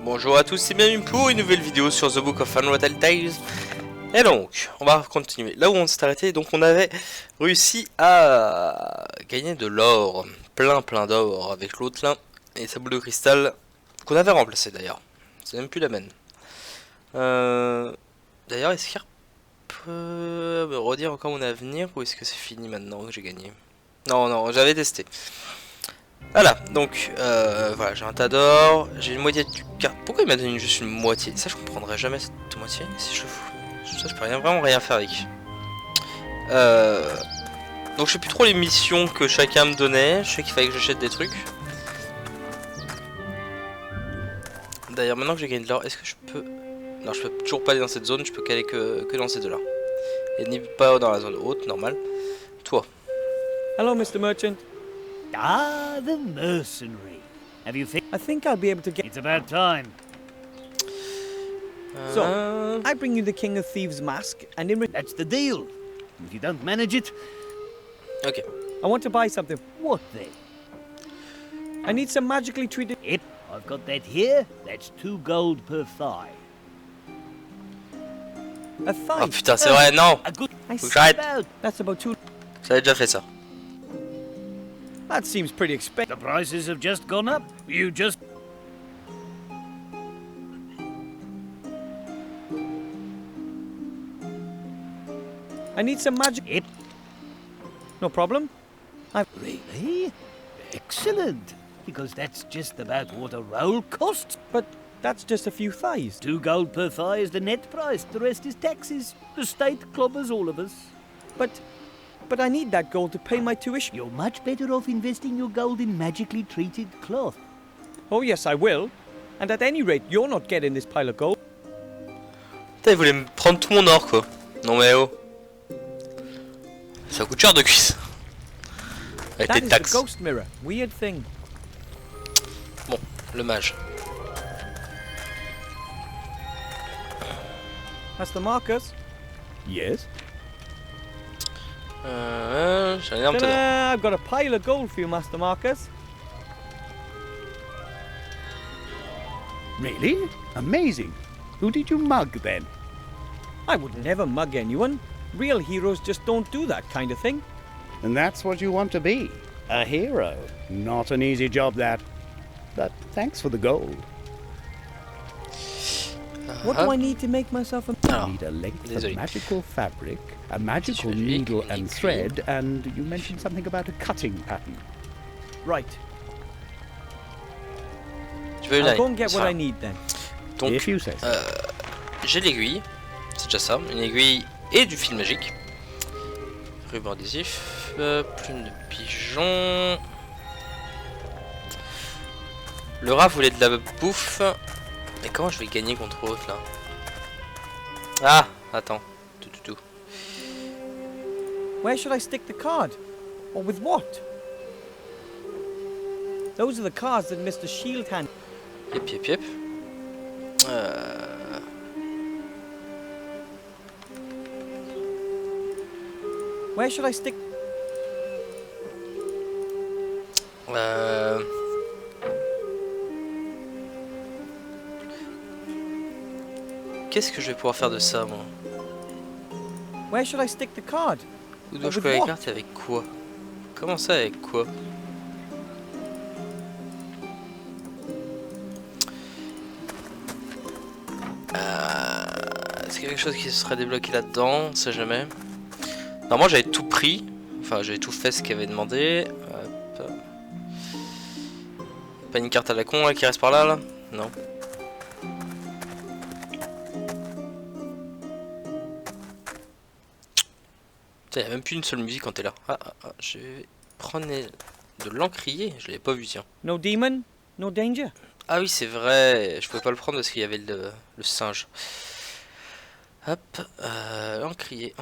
Bonjour à tous et bienvenue pour une nouvelle vidéo sur The Book of Unwritten Tales. Et donc, on va continuer là où on s'est arrêté. Donc on avait réussi à gagner de l'or, plein d'or avec l'autre là, et sa boule de cristal qu'on avait remplacée d'ailleurs. C'est même plus la même. D'ailleurs, est-ce qu'il peut me redire encore mon avenir ou est-ce que c'est fini maintenant que j'ai gagné? Non, j'avais testé. Voilà, donc voilà, j'ai un tas d'or, j'ai une moitié du carte. Pourquoi il m'a donné juste une moitié? Ça, je comprendrais jamais cette moitié. Si je fous, ça, je peux vraiment rien faire avec. Donc, je sais plus trop les missions que chacun me donnait. Je sais qu'il fallait que j'achète des trucs. D'ailleurs, maintenant que j'ai gagné de l'or, est-ce que je peux. Non, je peux toujours pas aller dans cette zone, je peux qu'aller que dans ces deux-là. Et ni pas dans la zone haute, normal. Toi. Hello, Mr. Merchant. Ah, the mercenary. Have you fixed? I think I'll be able to get... It's about time. So, I bring you the King of Thieves mask, and in That's the deal. If you don't manage it, Ok. I want to buy something. what then? I need some magically treated... Yep, I've got that here. That's 2 gold per thigh. A thigh. Oh putain, c'est vrai, non. A good. I Faut que see. j'arrête. About. That's about 2... J'avais déjà fait ça. That seems pretty expensive. The prices have just gone up. You just. I need some magic... Yep. No problem. Really? Excellent. Because that's just about what a roll costs. But that's just a few thighs. 2 gold per thigh is the net price. The rest is taxes. The state clobbers all of us. But I need that gold to pay my tuition. You're much better off investing your gold in magically treated cloth. Oh yes, I will. And at any rate, you're not getting this pile of gold. Putain, il voulait me prendre tout mon or quoi. Non mais oh. Ça coûte cher de cuisse. Avec That les is a taxes. ghost mirror. Weird thing. Bon, le mage. Master Marcus. Yes? J'ai un énorme tonneau. Ta-da! I've got a pile of gold for you, Master Marcus. Really? Amazing. Who did you mug then? I would never mug anyone. Real heroes just don't do that kind of thing. And that's what you want to be. A hero. Not an easy job, that. But thanks for the gold. What do I need to make myself a... You Alors, need a length désolé. of magical fabric, a magical Désolé, needle and aiguille. thread, and you mentioned something about a cutting pattern. Right. Je vais I'll go là. and get what I need then. Donc, If you say so. j'ai l'aiguille. C'est déjà ça. Une aiguille et du fil magique. Ruban adhésif. Plume de pigeon. Le rat voulait de la bouffe. Mais comment je vais gagner contre l'autre là? Ah, attends. Tout. Where should I stick the card? Or with what? Those are the cards that Mr. Shield hand. Yep. Where should I stick? Qu'est-ce que je vais pouvoir faire de ça, moi? Where should I stick the card? Où dois-je Avec coller la what? carte et avec quoi? Comment ça, avec quoi? Est-ce qu'il y a quelque chose qui se serait débloqué là-dedans? On sait jamais. Normalement, j'avais tout pris. Enfin, j'avais tout fait ce qu'il avait demandé. Hop. Pas une carte à la con là, qui reste par là? Non. Il n'y a même plus une seule musique quand t'es là. Je vais prendre de l'encrier. Je l'avais pas vu, tiens. No demon, no danger. Ah oui, c'est vrai. Je pouvais pas le prendre parce qu'il y avait le singe. Hop. Encrier.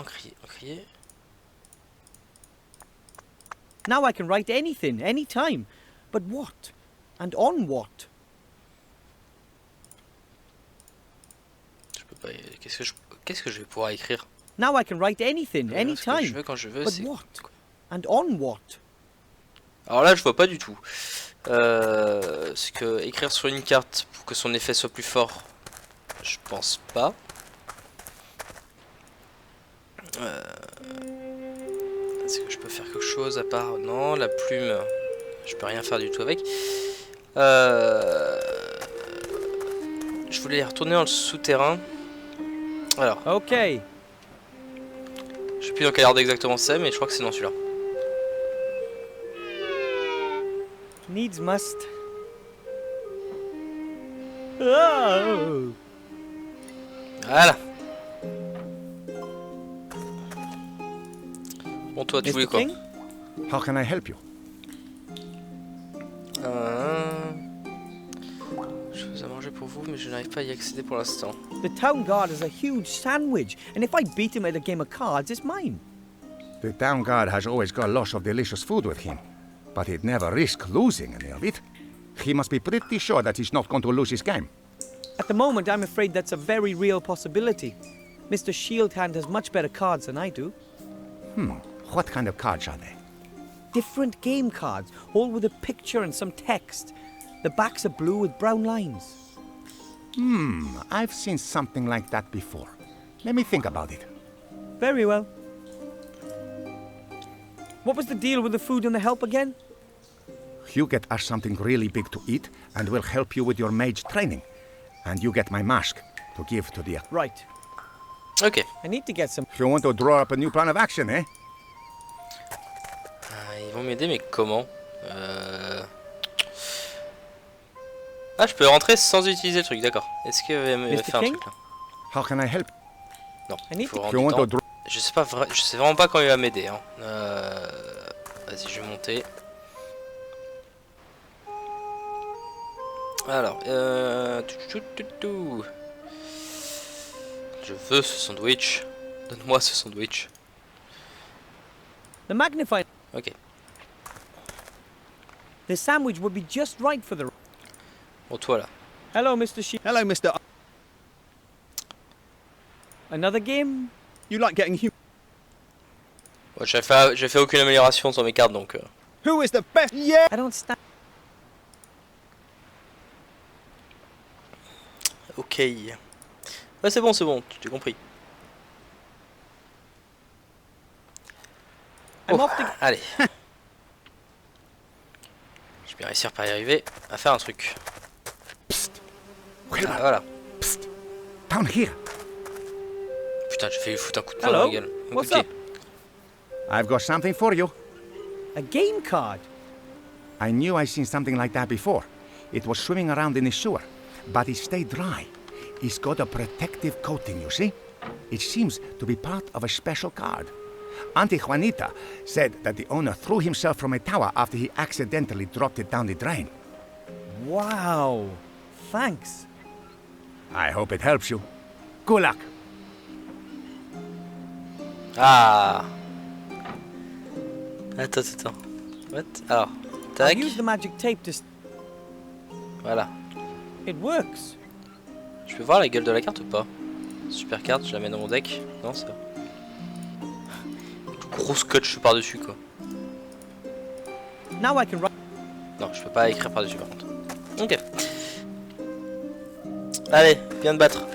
Now I can write anything, anytime. But what? And on what? Je peux pas. Qu'est-ce que je vais pouvoir écrire? Now I can write anything, Ce que je anytime. veux quand je veux, But c'est. what? And on what? Alors là, je vois pas du tout. Parce que écrire sur une carte pour que son effet soit plus fort, je pense pas. Est-ce que je peux faire quelque chose à part... Non, la plume, je peux rien faire du tout avec. Je voulais retourner dans le souterrain. Alors, Okay. je sais plus dans quel ordre exactement c'est, mais je crois que c'est dans celui-là. Needs must. Oh. Voilà. Bon, toi, tu voulais Mr. quoi? King? How can I help you? Je vous ai mangé pour vous, mais je n'arrive pas à y accéder pour l'instant. The town guard has a huge sandwich, and if I beat him at a game of cards, it's mine. The town guard has always got lots of delicious food with him, but he'd never risk losing any of it. He must be pretty sure that he's not going to lose his game. At the moment, I'm afraid that's a very real possibility. Mr. Shieldhand has much better cards than I do. What kind of cards are they? Different game cards, all with a picture and some text. The backs are blue with brown lines. I've seen something like that before. Let me think about it. Very well. What was the deal with the food and the help again? You get us something really big to eat, and we'll help you with your mage training. And you get my mask to give to the... Right. Ok. I need to get some... You want to draw up a new plan of action, eh? Ils vont m'aider, mais comment? Ah, je peux rentrer sans utiliser le truc, d'accord. Est-ce qu'il va me Mr. faire un King? truc là? How can I help? Non, I il need faut to- rentrer You want to dedans. draw... Je sais pas je sais vraiment pas quand il va m'aider. Hein. Vas-y, je vais monter. Alors, je veux ce sandwich. Donne-moi ce sandwich. The magnifying... Ok. The sandwich would be just right for the... Bon, toi là. Hello, Mr. Shield. Hello, Mr. Another game? You like getting Bon, j'ai fait aucune amélioration sur mes cartes donc. Who is the best? Yeah! I don't stand... Ok. Ouais, c'est bon, tu as compris. I'm Oh, off to... allez. Je vais réussir par y arriver à faire un truc. Where Ah, are... voilà. Down here. Putain, j'ai failli lui foutre un coup de poing dans Hello? la gueule. Un What's coup de up? pied. I've got something for you. A game card? I knew I seen something like that before. It was swimming around in the sewer, but it stayed dry. It's got a protective coating, you see? It seems to be part of a special card. Auntie Juanita said that the owner threw himself from a tower after he accidentally dropped it down the drain. Wow. Thanks. I hope it helps you. Good luck. Ah. Attends. What? Alors, I'll tac. use the magic tape to... Voilà. It works. Je peux voir la gueule de la carte ou pas? Super carte, je la mets dans mon deck. Non, ça. Gros scotch par dessus quoi. Now I can write... Non, je peux pas écrire par dessus par contre. Ok. Allez, viens te battre.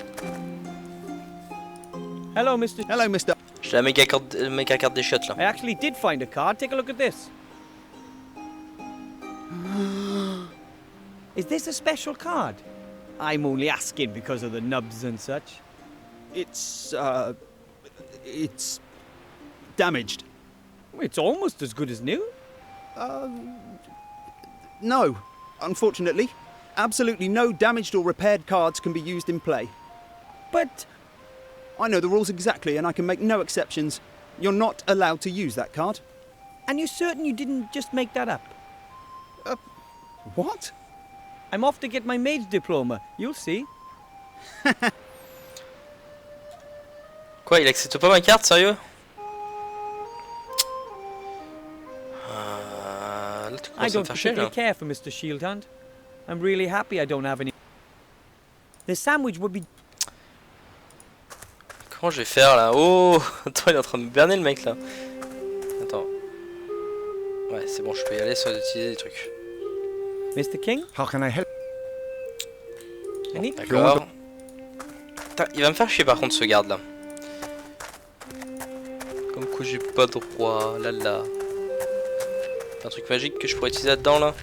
Hello, Mr. Hello, Mr. J'ai la méga carte des shots là. I actually did find a card. Take a look at this. Is this a special card? I'm only asking because of the nubs and such. It's damaged. It's almost as good as new. No, unfortunately. Absolutely no damaged or repaired cards can be used in play. But I know the rules exactly and I can make no exceptions. You're not allowed to use that card. and you're certain you didn't just make that up? What? I'm off to get my mage diploma. You'll see. Quoi, il accepte pas ma carte, sérieux? Là, tu I commences à me don't faire chier particularly là. care for Mr. Shieldhand. I'm really happy I don't have any. The sandwich would be... Comment je vais faire là? Oh, attends, il est en train de me berner le mec là. Attends. Ouais, c'est bon, je peux y aller sans utiliser des trucs. Mr. King, How can I help? I need... D'accord. Putain, il va me faire chier par contre ce garde là. Comme quoi j'ai pas droit, là là. Un truc magique que je pourrais utiliser là-dedans là.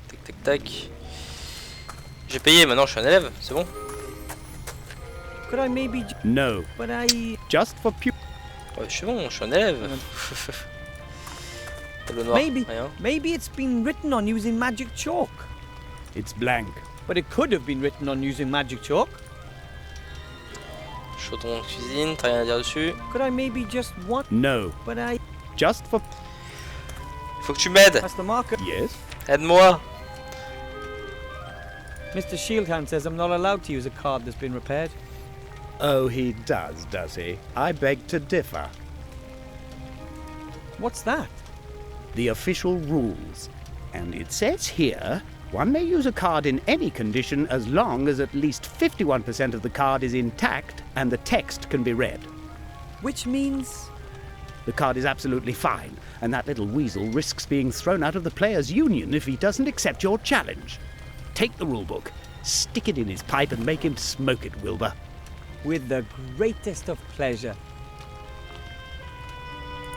Tac tac tac. J'ai payé, maintenant je suis un élève, c'est bon. Could I maybe... No, But I... just for Ouais, je suis bon, je suis un élève. Tableau noir, Maybe, rien. maybe it's been written on using magic chalk. It's blank. But it could have been written on using magic chalk. Chaudron de cuisine, t'as rien à dire dessus. Could I maybe just want... No, But I... just for... Faut que tu m'aides. That's the marker. Yes? Aide-moi. Mr. Shieldhand says I'm not allowed to use a card that's been repaired. Oh, he does he? I beg to differ. What's that? The official rules. And it says here, one may use a card in any condition as long as at least 51% of the card is intact and the text can be read. Which means... The card is absolutely fine, and that little weasel risks being thrown out of the players' union if he doesn't accept your challenge. Take the rulebook, stick it in his pipe and make him smoke it, Wilbur. With the greatest of pleasure.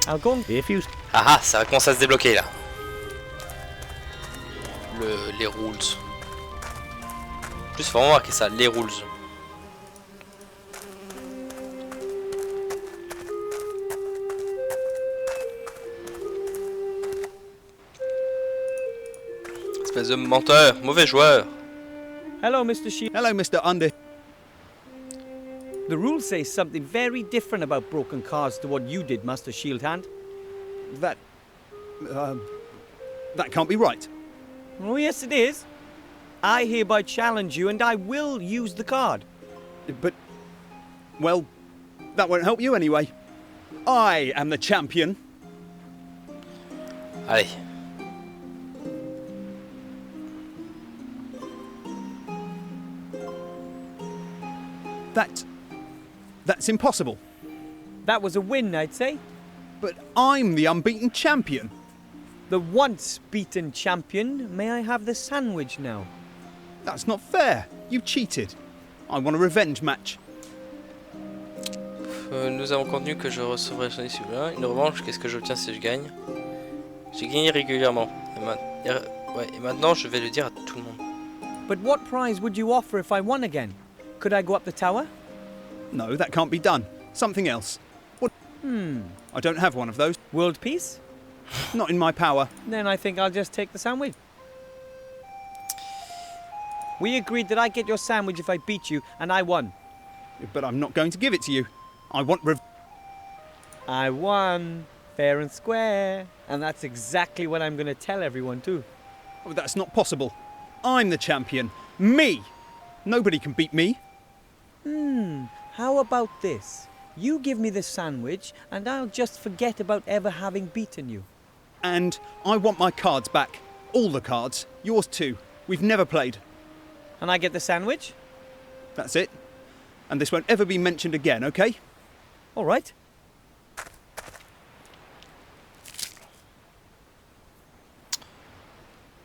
I'll go and... If you... Ah ah, ça va commencer à se débloquer là. Les rules. En plus, faut vraiment marquer ça, les rules. Espèce de menteur, mauvais joueur. Hello, Mr. Shield. Hello, Mr. Under. The rules say something very different about broken cards to what you did, Master Shieldhand. That can't be right. Oh, yes, it is. I hereby challenge you, and I will use the card. But, well, that won't help you anyway. I am the champion. Allez. That's impossible. That was a win, I'd say. But I'm the unbeaten champion. The once beaten champion. May I have the sandwich now? That's not fair. You cheated. I want a revenge match. Nous avons convenu que je recevrai une revanche. Qu'est-ce que j'obtiens si je gagne? J'ai gagné régulièrement. Et maintenant, je vais le dire à tout le monde. But what prize would you offer if I won again? Could I go up the tower? No, that can't be done. Something else. What? I don't have one of those. World peace? Not in my power. Then I think I'll just take the sandwich. We agreed that I get your sandwich if I beat you, and I won. But I'm not going to give it to you. I want I won. Fair and square. And that's exactly what I'm going to tell everyone too. Oh, that's not possible. I'm the champion. Me! Nobody can beat me. How about this? You give me the sandwich, and I'll just forget about ever having beaten you. And I want my cards back. All the cards. Yours too. We've never played. And I get the sandwich? That's it. And this won't ever be mentioned again, okay? All right.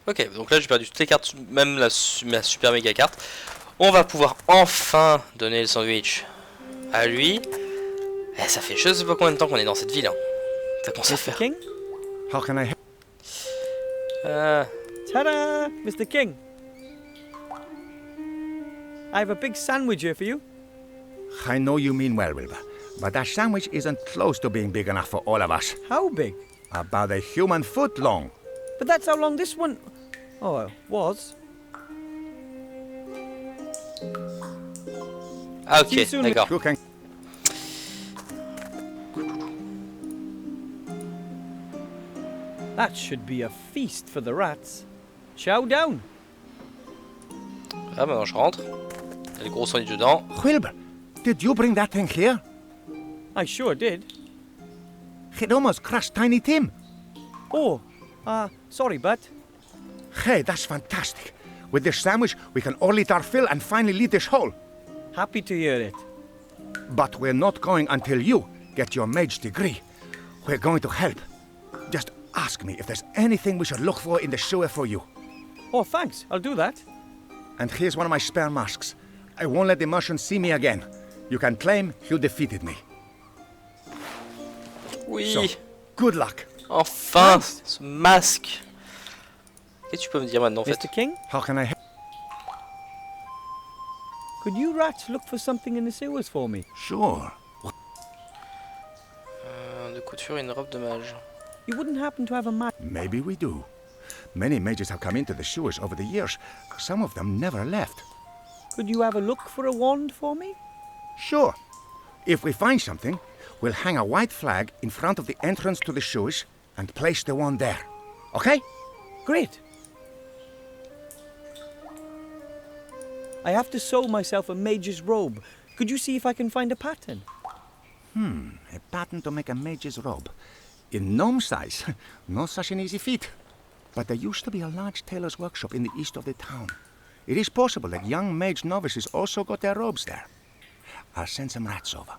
Ok, donc là j'ai perdu toutes les cartes, même la super méga carte. On va pouvoir enfin donner le sandwich à lui. Eh, ça fait je sais pas combien de temps qu'on est dans cette ville. Hein. Ça commence à Mr. faire. King? How can I help? Ta-da! Mr. King. I have a big sandwich here for you. I know you mean well, Wilbur, but that sandwich isn't close to being big enough for all of us. How big? About a human foot long. But that's how long this one... Oh, was. Ah See you ok, soon, d'accord. You can... That should be a feast for the rats. Chow down. Ah maintenant je rentre. Il y a le gros sandwich dedans. Wilbur, did you bring that thing here? I sure did. It almost crushed Tiny Tim. Oh, sorry, bud. Hey, that's fantastic. With this sandwich, we can all eat our fill and finally leave this hole. Happy to hear it. But we're not going until you get your mage degree. We're going to help. Just ask me if there's anything we should look for in the sewer for you. Oh, thanks. I'll do that. And here's one of my spare masks. I won't let the Martians see me again. You can claim you defeated me. Oui. So, good luck. Enfin, Nice. ce masque. Qu'est-ce que tu peux me dire maintenant en fait? Mr. King, How can I help? could you rats look for something in the sewers for me? Sure. De couture et une robe de mage. You wouldn't happen to have a map? Maybe we do. Many mages have come into the sewers over the years. Some of them never left. Could you have a look for a wand for me? Sure. If we find something, we'll hang a white flag in front of the entrance to the sewers and place the wand there. Okay? Great. I have to sew myself a mage's robe. Could you see if I can find a pattern? A pattern to make a mage's robe. In gnome size, not such an easy feat. But there used to be a large tailor's workshop in the east of the town. It is possible that young mage novices also got their robes there. I'll send some rats over.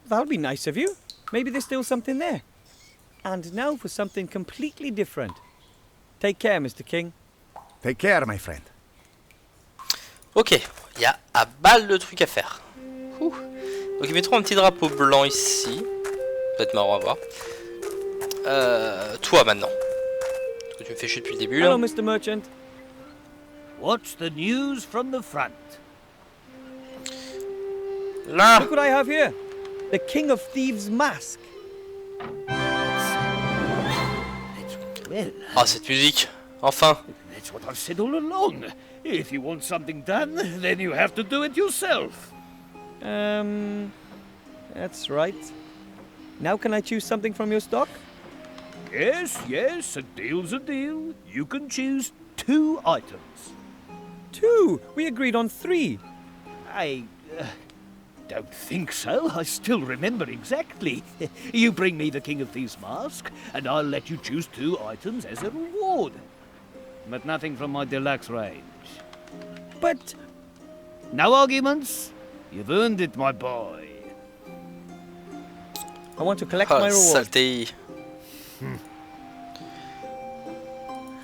That'll be nice of you. Maybe there's still something there. And now for something completely different. Take care, Mr. King. Take care, my friend. Ok, il y a à balle de trucs à faire. Ouh. Ok, mettons un petit drapeau blanc ici. Peut-être marrant à voir. Toi maintenant. Parce que tu me fais chier depuis le début là. Hello, Mr. Merchant. What's the news from the front? Là. Look what I have here. The King of Thieves mask. Well, Ah, cette musique. Enfin. that's what I've said all along. If you want something done, then you have to do it yourself. That's right. Now can I choose something from your stock? Yes, yes, a deal's a deal. You can choose 2 items. 2. We agreed on 3. I don't think so. I still remember exactly. You bring me the King of Thieves mask, and I'll let you choose 2 items as a reward. But nothing from my deluxe range. But No arguments. You've earned it, my boy. I want to collect Ah, my reward. saleté.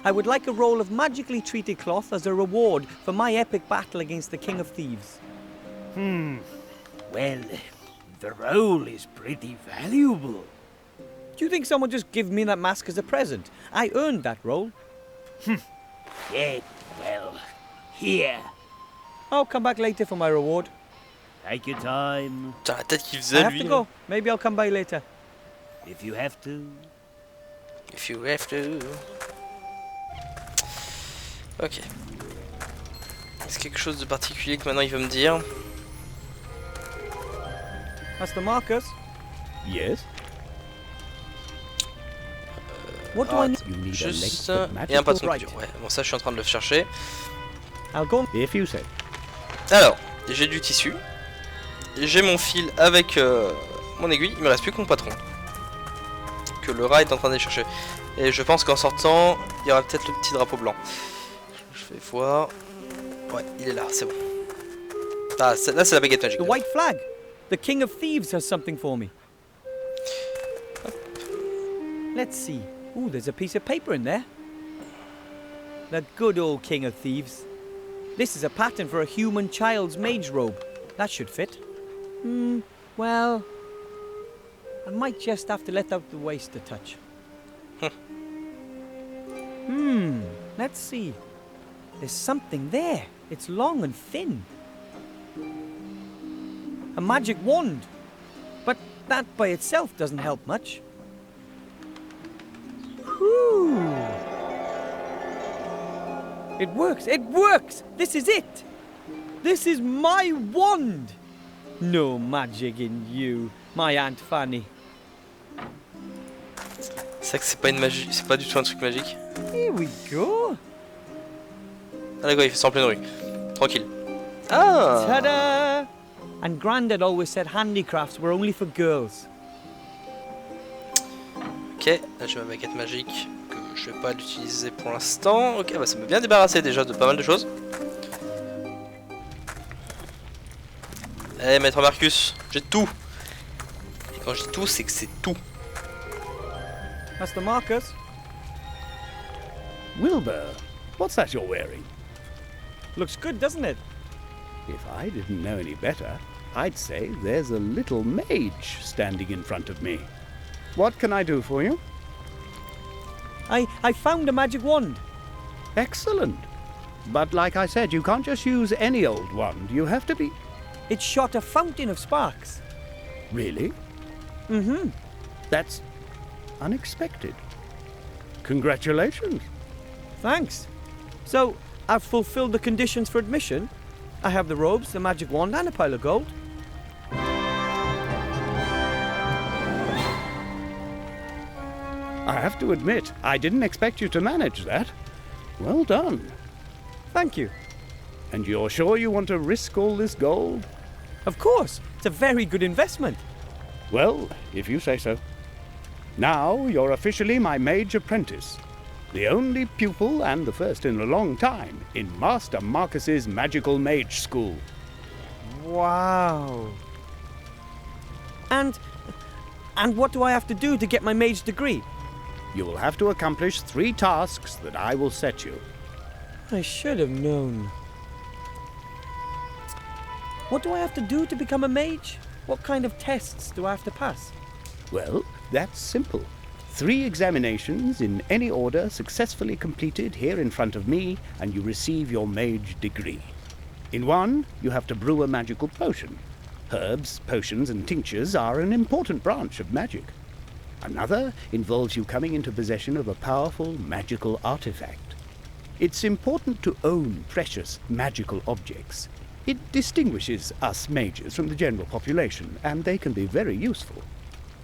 I would like a roll of magically treated cloth as a reward for my epic battle against the King of Thieves. Well, the roll is pretty valuable. Do you think someone just give me that mask as a present? I earned that roll. Yeah, well, here. I'll come back later for my reward. Take your time, Putain, la tête qu'il I faisait have lui. to là. go. Maybe I'll come by later. if you have to. If you have to. Ok. Est-ce quelque chose de particulier que maintenant il veut me dire? Master Marcus, Yes? what do I need? You need Juste. a length of Et un magical... patron de right. couture. Ouais, bon, ça je suis en train de le chercher. I'll go. If you say. Alors, j'ai du tissu. J'ai mon fil avec mon aiguille. Il me reste plus que mon patron. Que le rat est en train d'aller chercher. Et je pense qu'en sortant, il y aura peut-être le petit drapeau blanc. Je vais voir. Ouais, il est là, c'est bon. Ah, là c'est la baguette magique. The white flag. The King of Thieves has something for me. Let's see. Ooh, there's a piece of paper in there. The good old King of Thieves. This is a pattern for a human child's mage robe. That should fit. Well, I might just have to let out the waist a touch. Let's see. There's something there. It's long and thin. A magic wand. But that by itself doesn't help much. Whew. It works! It works! This is it! This is my wand! No magic in you, my Aunt Fanny. C'est vrai que c'est pas une magie, c'est pas du tout un truc magique. Here we go! Ah d'accord, il fait ça en pleine rue. Tranquille. Ah! Ta-da! And Grandad always said handicrafts were only for girls. Ok, là j'ai ma baguette magique que je vais pas l'utiliser pour l'instant. Ok, bah ça m'a bien débarrassé déjà de pas mal de choses. Eh maître Marcus, j'ai tout. Et quand je dis tout, c'est que c'est tout. Master Marcus? Wilbur, What's that you're wearing? Looks good, doesn't it? If I didn't know any better, I'd say there's a little mage standing in front of me. What can I do for you? I found a magic wand. Excellent. But like I said, you can't just use any old wand. You have to be... It shot a fountain of sparks. Really? Mm-hmm. That's unexpected. Congratulations. Thanks. So, I've fulfilled the conditions for admission. I have the robes, the magic wand, and a pile of gold. I have to admit, I didn't expect you to manage that. Well done. Thank you. And you're sure you want to risk all this gold? Of course. It's a very good investment. Well, if you say so. Now you're officially my mage apprentice. The only pupil, and the first in a long time, in Master Marcus's magical mage school. Wow. And what do I have to do to get my mage degree? You will have to accomplish 3 tasks that I will set you. I should have known. What do I have to do to become a mage? What kind of tests do I have to pass? Well, that's simple. 3 examinations in any order successfully completed here in front of me, and you receive your mage degree. In one, you have to brew a magical potion. Herbs, potions, and tinctures are an important branch of magic. Another involves you coming into possession of a powerful magical artifact. It's important to own precious magical objects. It distinguishes us mages from the general population, and they can be very useful.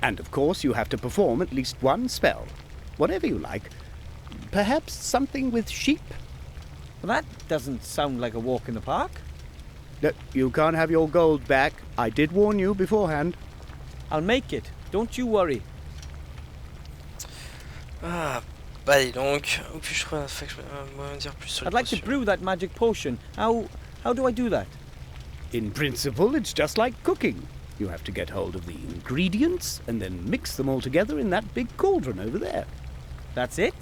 And of course you have to perform at least 1 spell, whatever you like. Perhaps something with sheep? Well, that doesn't sound like a walk in the park. No, you can't have your gold back. I did warn you beforehand. I'll make it. Don't you worry. Ah, bah dis donc. Où puis-je trouver un fait que je peux dire plus sur les I'd like to potions. brew that magic potion. How do I do that? In principle, it's just like cooking. You have to get hold of the ingredients and then mix them all together in that big cauldron over there. That's it?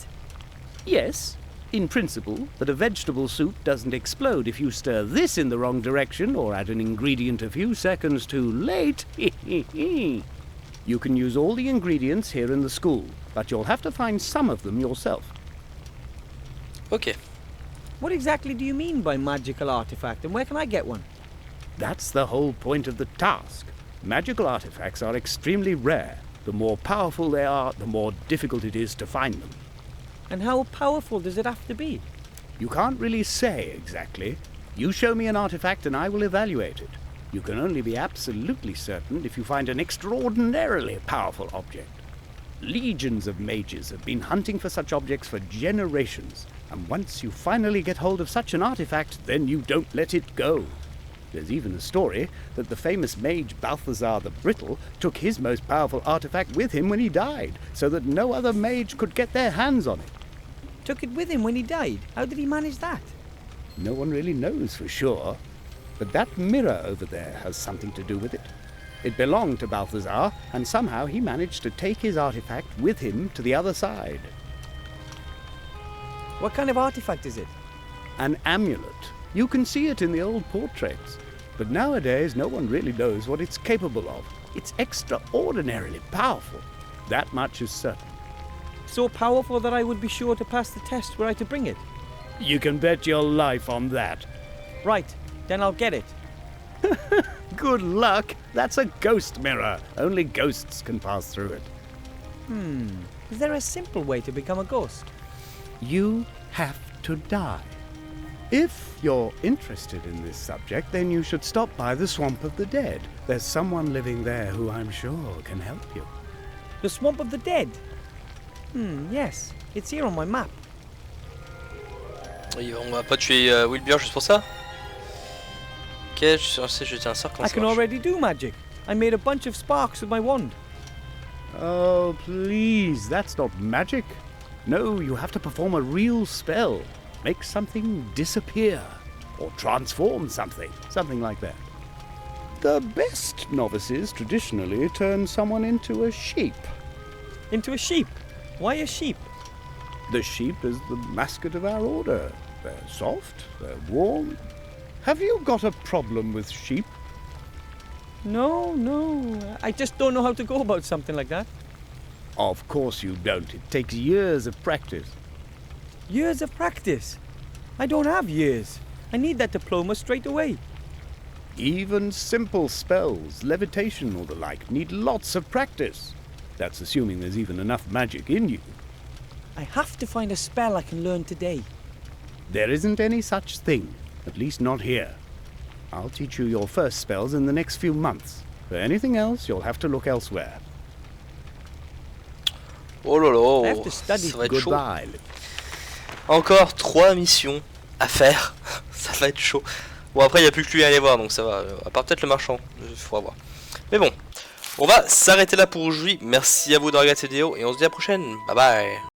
Yes, in principle, but a vegetable soup doesn't explode if you stir this in the wrong direction or add an ingredient a few seconds too late. You can use all the ingredients here in the school, but you'll have to find some of them yourself. Ok. What exactly do you mean by magical artifact, and where can I get one? That's the whole point of the task. Magical artifacts are extremely rare. The more powerful they are, the more difficult it is to find them. And how powerful does it have to be? You can't really say exactly. You show me an artifact and I will evaluate it. You can only be absolutely certain if you find an extraordinarily powerful object. Legions of mages have been hunting for such objects for generations, and once you finally get hold of such an artifact, then you don't let it go. There's even a story that the famous mage Balthazar the Brittle took his most powerful artifact with him when he died, so that no other mage could get their hands on it. Took it with him when he died. How did he manage that? No one really knows for sure, but that mirror over there has something to do with it. It belonged to Balthazar, and somehow he managed to take his artifact with him to the other side. What kind of artifact is it? An amulet. You can see it in the old portraits, but nowadays no one really knows what it's capable of. It's extraordinarily powerful. That much is certain. So powerful that I would be sure to pass the test were I to bring it. You can bet your life on that. Right, then I'll get it. Good luck. That's a ghost mirror. Only ghosts can pass through it. Is there a simple way to become a ghost? You have to die. If you're interested in this subject, then you should stop by the Swamp of the Dead. There's someone living there who I'm sure can help you. The Swamp of the Dead? Yes. It's here on my map. Et on va pas tuer Wilbur juste pour ça. Ok, je suis censé jeter un sort. I can already do magic. I made a bunch of sparks with my wand. Oh, please, that's not magic. No, you have to perform a real spell. Make something disappear. Or transform something. Something like that. The best novices traditionally turn someone into a sheep. Into a sheep? Why a sheep? The sheep is the mascot of our order. They're soft, they're warm. Have you got a problem with sheep? No, no. I just don't know how to go about something like that. Of course you don't. It takes years of practice. Years of practice. I don't have years. I need that diploma straight away. Even simple spells, levitation or the like, need lots of practice. That's assuming there's even enough magic in you. I have to find a spell I can learn today. There isn't any such thing, at least not here. I'll teach you your first spells in the next few months. For anything else, you'll have to look elsewhere. Oh là là, I have to study. ça va être chaud. Goodbye. Encore 3 missions à faire. Ça va être chaud. Bon, après, il n'y a plus que lui à aller voir, donc ça va. À part peut-être le marchand, il faudra voir. Mais bon, on va s'arrêter là pour aujourd'hui. Merci à vous d'avoir regardé cette vidéo et on se dit à la prochaine. Bye bye.